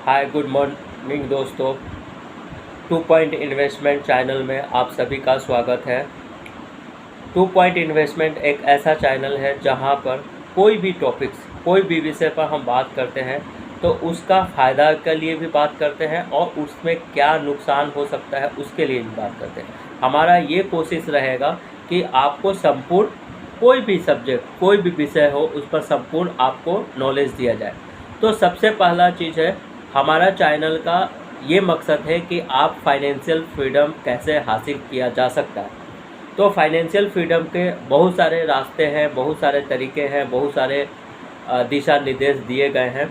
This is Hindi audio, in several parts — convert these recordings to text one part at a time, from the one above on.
हाय गुड मॉर्निंग दोस्तों। 2 पॉइंट इन्वेस्टमेंट चैनल में आप सभी का स्वागत है। 2 पॉइंट इन्वेस्टमेंट एक ऐसा चैनल है जहां पर कोई भी टॉपिक्स, कोई भी विषय पर हम बात करते हैं तो उसका फ़ायदा के लिए भी बात करते हैं और उसमें क्या नुकसान हो सकता है उसके लिए भी बात करते हैं। हमारा ये कोशिश रहेगा कि आपको संपूर्ण कोई भी सब्जेक्ट, कोई भी विषय हो उस पर संपूर्ण आपको नॉलेज दिया जाए। तो सबसे पहला चीज़ है, हमारा चैनल का ये मकसद है कि आप फाइनेंशियल फ्रीडम कैसे हासिल किया जा सकता है। तो फाइनेंशियल फ्रीडम के बहुत सारे रास्ते हैं, बहुत सारे तरीके हैं, बहुत सारे दिशा निर्देश दिए गए हैं।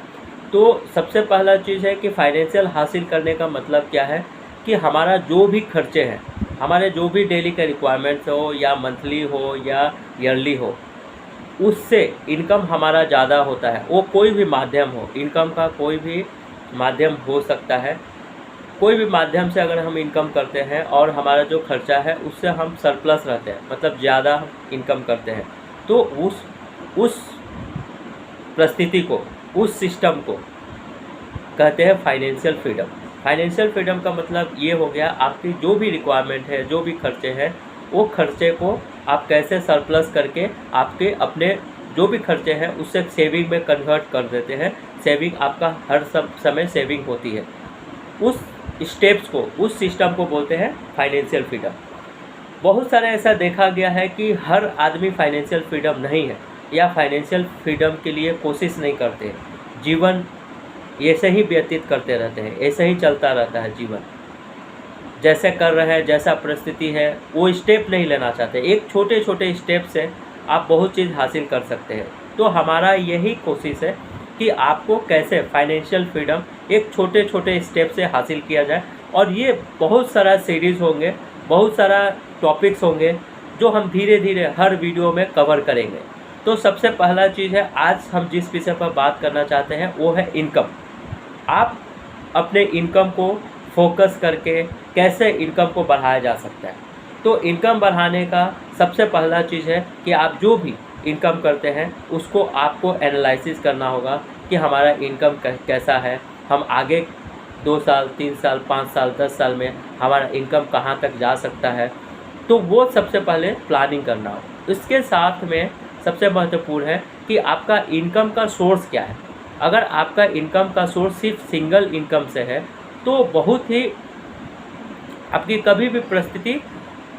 तो सबसे पहला चीज़ है कि फाइनेंशियल हासिल करने का मतलब क्या है कि हमारा जो भी खर्चे हैं, हमारे जो भी डेली के रिक्वायरमेंट्स हो या मंथली हो या ईयरली हो, उससे इनकम हमारा ज़्यादा होता है। वो कोई भी माध्यम हो, इनकम का कोई भी माध्यम हो सकता है। कोई भी माध्यम से अगर हम इनकम करते हैं और हमारा जो खर्चा है उससे हम सरप्लस रहते हैं, मतलब ज़्यादा इनकम करते हैं, तो उस परिस्थिति को, उस सिस्टम को कहते हैं फाइनेंशियल फ्रीडम। फाइनेंशियल फ्रीडम का मतलब ये हो गया, आपकी जो भी रिक्वायरमेंट है, जो भी खर्चे हैं, वो खर्चे को आप कैसे सरप्लस करके आपके अपने जो भी खर्चे हैं उससे सेविंग में कन्वर्ट कर देते हैं। सेविंग आपका हर समय सेविंग होती है। उस स्टेप्स को, उस सिस्टम को बोलते हैं फाइनेंशियल फ्रीडम। बहुत सारे ऐसा देखा गया है कि हर आदमी फाइनेंशियल फ्रीडम नहीं है या फाइनेंशियल फ्रीडम के लिए कोशिश नहीं करते। जीवन ऐसे ही व्यतीत करते रहते हैं, ऐसे ही चलता रहता है जीवन। जैसे कर रहे हैं, जैसा परिस्थिति है, वो स्टेप नहीं लेना चाहते। एक छोटे छोटे स्टेप से आप बहुत चीज़ हासिल कर सकते हैं। तो हमारा यही कोशिश है कि आपको कैसे फाइनेंशियल फ्रीडम एक छोटे छोटे स्टेप से हासिल किया जाए। और ये बहुत सारा सीरीज़ होंगे, बहुत सारा टॉपिक्स होंगे जो हम धीरे धीरे हर वीडियो में कवर करेंगे। तो सबसे पहला चीज़ है, आज हम जिस विषय पर बात करना चाहते हैं वो है इनकम। आप अपने इनकम को फोकस करके कैसे इनकम को बढ़ाया जा सकता है। तो इनकम बढ़ाने का सबसे पहला चीज़ है कि आप जो भी इनकम करते हैं उसको आपको एनालिसिस करना होगा कि हमारा इनकम कैसा है, हम आगे 2 साल, 3 साल, 5 साल, 10 साल में हमारा इनकम कहाँ तक जा सकता है। तो वो सबसे पहले प्लानिंग करना हो। इसके साथ में सबसे महत्वपूर्ण है कि आपका इनकम का सोर्स क्या है। अगर आपका इनकम का सोर्स सिर्फ सिंगल इनकम से है तो बहुत ही आपकी कभी भी परिस्थिति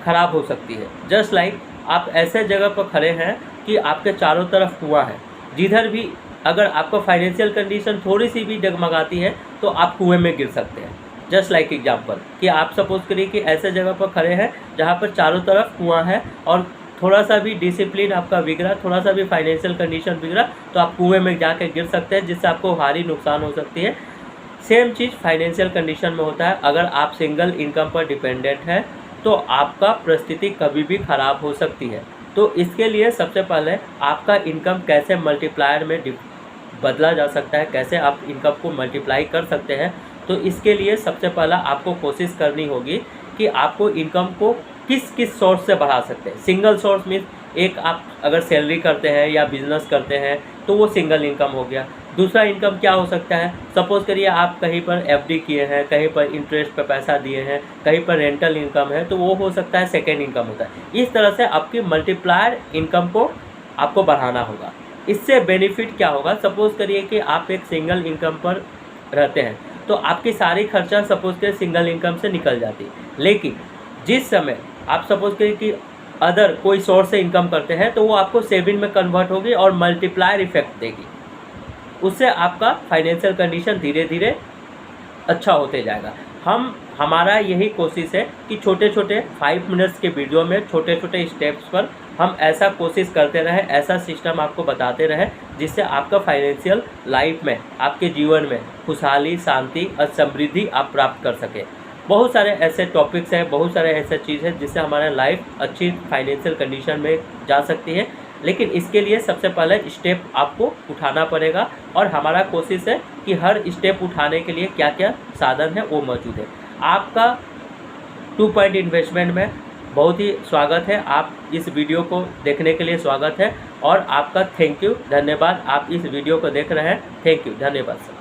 ख़राब हो सकती है। जस्ट लाइक आप ऐसे जगह पर खड़े हैं कि आपके चारों तरफ कुआं है, जिधर भी अगर आपको फाइनेंशियल कंडीशन थोड़ी सी भी डगमगाती है तो आप कुएं में गिर सकते हैं। जस्ट लाइक एग्जांपल कि आप सपोज करिए कि ऐसे जगह पर खड़े हैं जहाँ पर चारों तरफ कुआं है और थोड़ा सा भी डिसिप्लिन आपका बिगड़ा, थोड़ा सा भी फाइनेंशियल कंडीशन बिगड़ा तो आप कुएं में जाके गिर सकते हैं, जिससे आपको भारी नुकसान हो सकती है। सेम चीज़ फाइनेंशियल कंडीशन में होता है। अगर आप सिंगल इनकम पर डिपेंडेंट है तो आपका परिस्थिति कभी भी ख़राब हो सकती है। तो इसके लिए सबसे पहले आपका इनकम कैसे मल्टीप्लायर में बदला जा सकता है, कैसे आप इनकम को मल्टीप्लाई कर सकते हैं। तो इसके लिए सबसे पहला आपको कोशिश करनी होगी कि आपको इनकम को किस किस सोर्स से बढ़ा सकते हैं। सिंगल सोर्स मीन्स एक, आप अगर सैलरी करते हैं या बिजनेस करते हैं तो वो सिंगल इनकम हो गया। दूसरा इनकम क्या हो सकता है, सपोज़ करिए आप कहीं पर एफडी किए हैं, कहीं पर इंटरेस्ट पे पैसा दिए हैं, कहीं पर रेंटल इनकम है, तो वो हो सकता है सेकेंड इनकम होता है। इस तरह से आपकी मल्टीप्लायर इनकम को आपको बढ़ाना होगा। इससे बेनिफिट क्या होगा, सपोज़ करिए कि आप एक सिंगल इनकम पर रहते हैं तो आपकी सारी खर्चा सपोज़ करिए सिंगल इनकम से निकल जाती है। लेकिन जिस समय आप सपोज़ करिए कि अदर कोई सोर्स से इनकम करते हैं तो वो आपको सेविंग में कन्वर्ट होगी और मल्टीप्लायर इफेक्ट देगी। उससे आपका फाइनेंशियल कंडीशन धीरे धीरे अच्छा होते जाएगा। हमारा यही कोशिश है कि छोटे छोटे 5 मिनट्स के वीडियो में छोटे छोटे स्टेप्स पर हम ऐसा कोशिश करते रहें, ऐसा सिस्टम आपको बताते रहें जिससे आपका फाइनेंशियल लाइफ में, आपके जीवन में खुशहाली, शांति और समृद्धि आप प्राप्त कर सकें। बहुत सारे ऐसे टॉपिक्स हैं, बहुत सारे ऐसे चीज़ है जिससे हमारा लाइफ अच्छी फाइनेंशियल कंडीशन में जा सकती है। लेकिन इसके लिए सबसे पहले स्टेप आपको उठाना पड़ेगा और हमारा कोशिश है कि हर स्टेप उठाने के लिए क्या क्या साधन है वो मौजूद है। आपका 2 पॉइंट इन्वेस्टमेंट में बहुत ही स्वागत है। आप इस वीडियो को देखने के लिए स्वागत है और आपका थैंक यू, धन्यवाद। आप इस वीडियो को देख रहे हैं, थैंक यू, धन्यवाद सर।